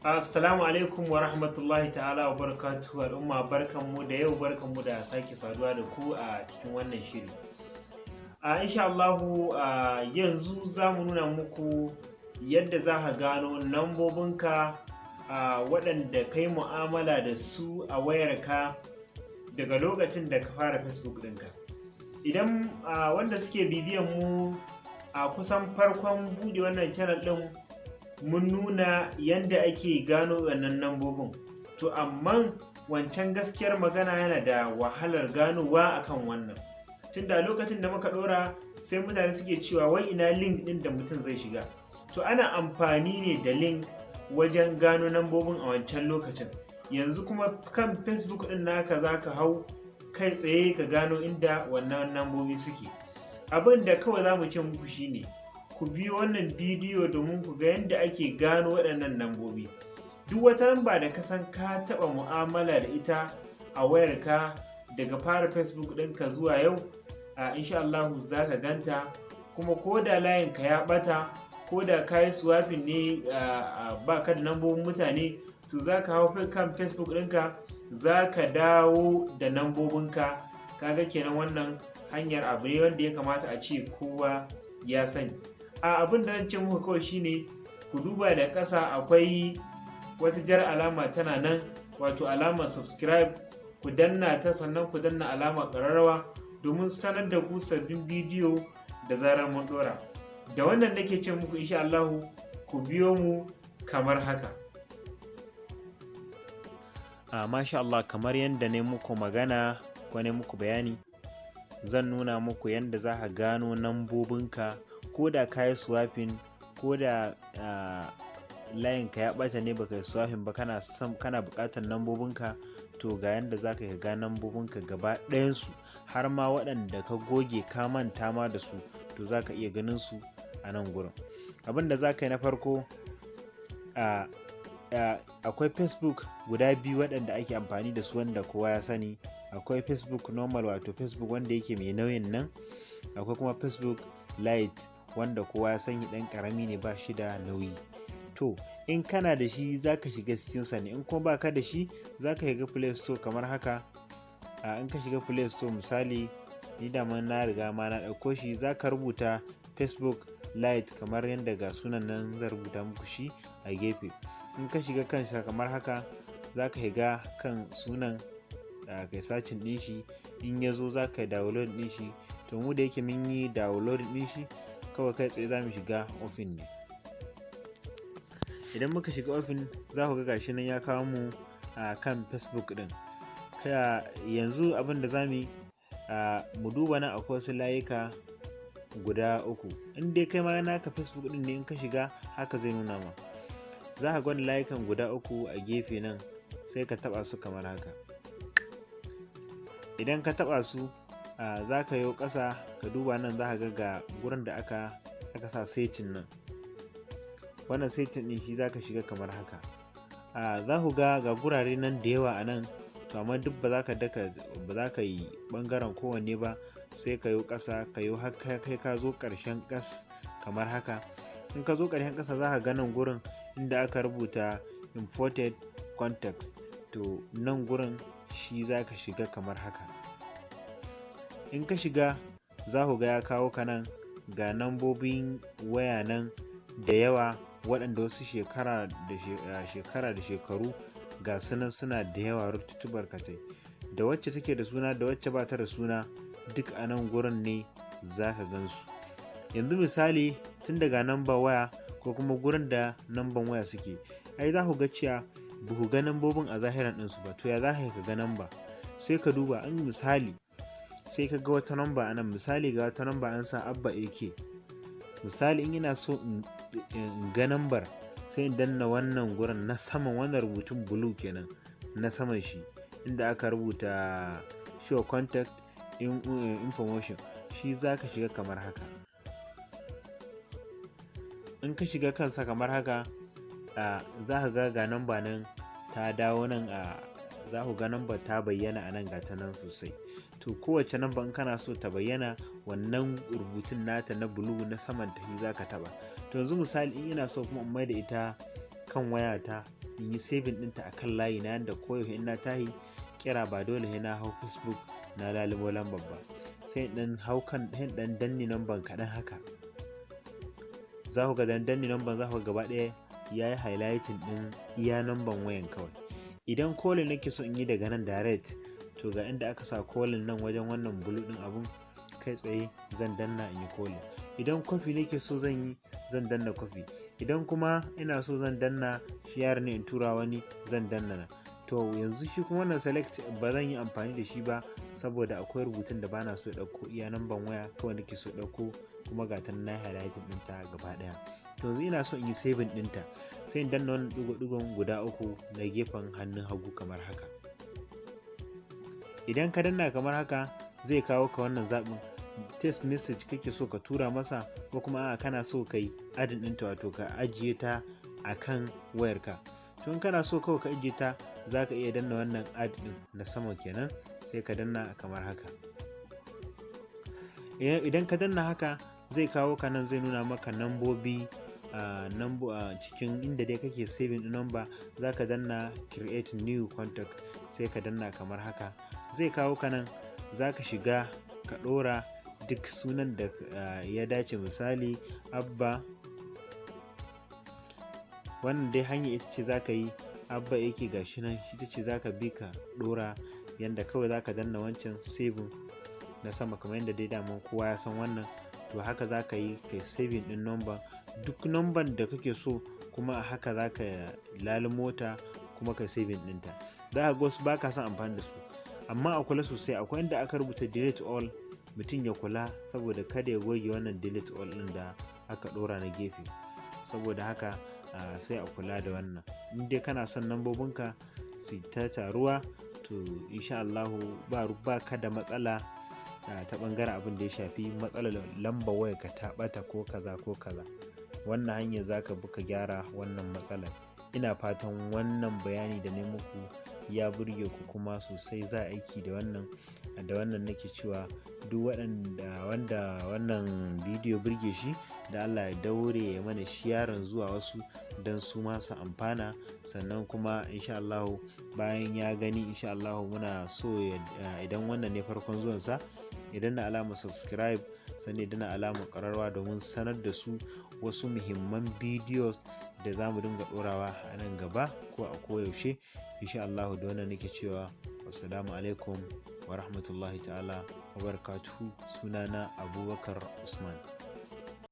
Assalamu alaikum wa rahmatullahi ta'ala wa barakatuhu al'umma, barkanmu da yau, barkanmu da sake saduwa da ku a cikin wannan shiri. Insha Allahu yanzu za mu nuna muku yadda za ka gano nambobinka waɗanda kai mu'amala da su a wayarka daga lokacin da ka fara Facebook ɗinka. Idan wanda suke bibiyan mu a kusan farkon buɗe wannan channel ɗin, mun nuna yadda ake gano wannan nambobin, to amma wancan gaskiyar magana yana da wahalar ganowa akan wannan, tunda lokacin da muka ɗora sai mutane suke cewa wai ina link ɗin da mutum zai shiga. To ana amfani ne da link wajen gano nambobin a wancan lokacin. Yanzu kuma kan Facebook ɗin naka za ka hau kai tsaye ka gano inda wannan nambobi suke. Abin da kawai za mu ce muku shine ku biyo wannan bidiyo domin ku ga yadda ake gano waɗannan nambobi. Duk wata lamba da ka san ka taɓa mu'amala da ita a wayarka daga fara Facebook ɗinka zuwa yau, insha Allah za ka ganta, kuma ko da layinka ya ɓata, ko da ka yi swapping ne ba ka da nambobin mutane, to za ka hau kan Facebook ɗinka za ka dawo da nambobinka. Kaga kenan wannan hanyar abu ne wanda ya kamata a ce kowa ya sani. Abin da zan ce muku kawai shine ku duba da ƙasa akwai wata jar alama tana nan, wato alamar subscribe, ku danna ta, sannan ku danna alamar ƙararrawa domin sanar da ku sabbin bidiyo da zarar mun ɗora. Da wannan nake ce muku insha Allah ku biyo mu kamar haka. Masha Allah, kamar yadda ne muku magana ko ne muku bayani, zan nuna muku yadda za ka gano nambobinka ko da ka yi swapping, ko da layinka ya ɓata ne baka yi swapping ba, kana buƙatar nambobinka, to ga yadda za ka ga nambobinka gaba ɗayansu, har ma waɗanda ka goge ka manta ma da su, to za ka iya ganin su a nan gurin. Abin da za ka yi na farko, akwai Facebook guda biyu waɗanda ake amfani da su wanda kowa ya sani. Akwai Facebook normal, wato Facebook wanda yake mai nauyin nan, akwai kuma Facebook Lite wanda kowa ya sani ɗan ƙarami ne, ba shi da nauyi. To in kana da shi za ka shiga cikinsa ne, in kuma ba ka da shi za ka shiga Play Store kamar haka. In ka shiga Play Store, misali ni da na riga ma na ɗauko shi, za ka rubuta Facebook Lite kamar yadda ga sunan nan zan rubuta muku shi a gefe. In ka shiga kansa kamar haka, za ka shiga kan sunan da kai sacin ɗin shi, in ya zo za ka yi download ɗin shi. To mu da yake mun yi download ɗin shi, kawai kai tsaye za mu shiga ofin ne. Idan muka shiga ofin, za ku ga gashi nan ya kawo mu a kan Facebook ɗin. Yanzu abin da za mu yi, mu duba nan akwai wasu layuka guda uku. In dai kai ma naka Facebook ɗin ne, in ka shiga haka zai nuna ma. Za ka gwada layukan guda uku a gefe nan, sai ka taɓa su kamar haka. Idan ka taɓa su, za ka yi ƙasa ka duba nan, za ka ga gurin da aka sa setting nan. Wannan setting ɗin shi za ka shiga kamar haka. Za ku ga gurare nan da yawa a nan, to amma duk ba za ka yi ɓangaren kowanne ba, sai ka yi ƙasa ka yi haka, kai ka zo ƙarshen ƙas kamar haka. In ka zo ƙarshen ƙasa, za ka ga nan gurin inda aka rubuta imported context, to nan gurin shi za ka shiga kamar haka. In ka shiga, za ku ga ya kawo ka nan ga nambobin waya nan da yawa, waɗanda wasu shekara da shekaru ga sunan suna da yawa, rututu barkatai, da wacce take da suna da wacce ba ta da suna, duk a nan gurin ne za ka gansu. Yanzu misali, tun daga namba waya ko kuma gurin da namban waya suke, ai za ku ga cewa ba ku ga nambobin a zahiran ɗinsu ba. To ya za ka ga namba? Sai ka duba, an misali sai ka ga wata namba a nan, misali ga wata namba an sa Abba AK. Misali in ina so in ga nambar, sai in danna wannan gurin na saman, wannan rubutun blue kenan na saman shi, inda aka rubuta show contact information, shi za ka shiga kamar haka. In ka shiga kansa kamar haka, za ka ga namba nan ta dawo nan, za ku ga namba ta bayyana a nan, ga ta nan sosai. To kowace namba in kana so ta bayyana, wannan rubutun nata na blue na saman ta shi za ka taba. To yanzu misali in ina so kuma in mai da ita kan wayata, in yi saving ɗinta a kan layi na yadda koyaushe in na tahi kira ba dole sai na hau Facebook na lalubo lambar ba, sai in hau kan ɗan danni lambar kaɗan haka. Za ku ga danni lambar za ku ga gaba ɗaya ya yi highlighting ɗin iya lambar wayan kawai. Idan calling nake so in yi daga nan direct, to ga inda aka sa calling nan wajen wannan blue ɗin abun, kai tsaye zan danna in yi calling. Idan copy nake so zan yi, zan danna copy. Idan kuma ina so zan danna share ne in tura wani, zan danna na. To yanzu shi kuma wannan select ba zan yi amfani da shi ba saboda akwai rubutun da bana so ya ɗauko iya namban waya, kawai nake so ya ɗauko kuma ga ta na highlighting ɗinta gaba ɗaya. To yanzu ina so in yi saving ɗinta, sai in danna wannan ɗigo-ɗigon guda 3 na gefen hannun hagu kamar haka. Idan ka danna kamar haka zai kawo ka wannan zaɓin text message kake so ka tura masa, ko kuma a'a kana so ka yi adin ɗinta, wato ka ajiye ta a kan wayarka. To in kana so kawai ka ajiye ta, za ka iya danna wannan add ɗin na sama kenan, sai ka danna kamar haka. Idan ka danna haka zai kawo ka nan, zai nuna maka nambobi a cikin inda dai kake saving ɗin number, za ka danna create new contact, sai ka danna kamar haka. Zai kawo ka nan, za ka shiga ka ɗora duk sunan da ya dace, misali Abba. Wannan dai hanya ita ce za ka yi, Abba yake gashi nan, ita ce za ka bi ka ɗora, yanda kawai za ka danna wancan saving na sama kamar yadda dai daman kowa ya san wannan. To haka za ka yi kai saving ɗin number, duk number da kake so, kuma a haka za ka lalumo ta kuma kai saving ɗinta. Za ka ga wasu ba ka son amfani da su, amma a kula sosai, akwai inda aka rubuta delete all, mutum ya kula saboda kada ya goge wannan delete all ɗin da aka ɗora na gefe. Saboda haka sai a kula da wannan. In dai kana son lambobinka su ta taruwa, to insha Allahu ba ka da matsala ta ɓangaren abin da ya shafi matsalar lambar wayarka ta ɓata ko kaza ko kaza. Wannan hanyar za ka bi ka gyara wannan matsalar. Ina fatan wannan bayani da na muku ya burge ku kuma sosai za a aiki da wannan nake cewa duk wanda wannan bidiyo burge shi, da Allah ya daure ya mana sharing zuwa wasu don su ma su amfana. Sannan kuma insha Allah bayan ya gani, insha Allah muna so idan wannan ne farkon zuwansa, idan na alamar subscribe, sannan idan na alamar ƙararrawa domin sanar da su wasu muhimman videos da za mu dinga ɗorawa a nan gaba ko a koyaushe. Insha Allah da wannan nake cewa assalamu alaikum wa rahmatullahi ta'ala wa barakatuhu. Sunana Abubakar Usman.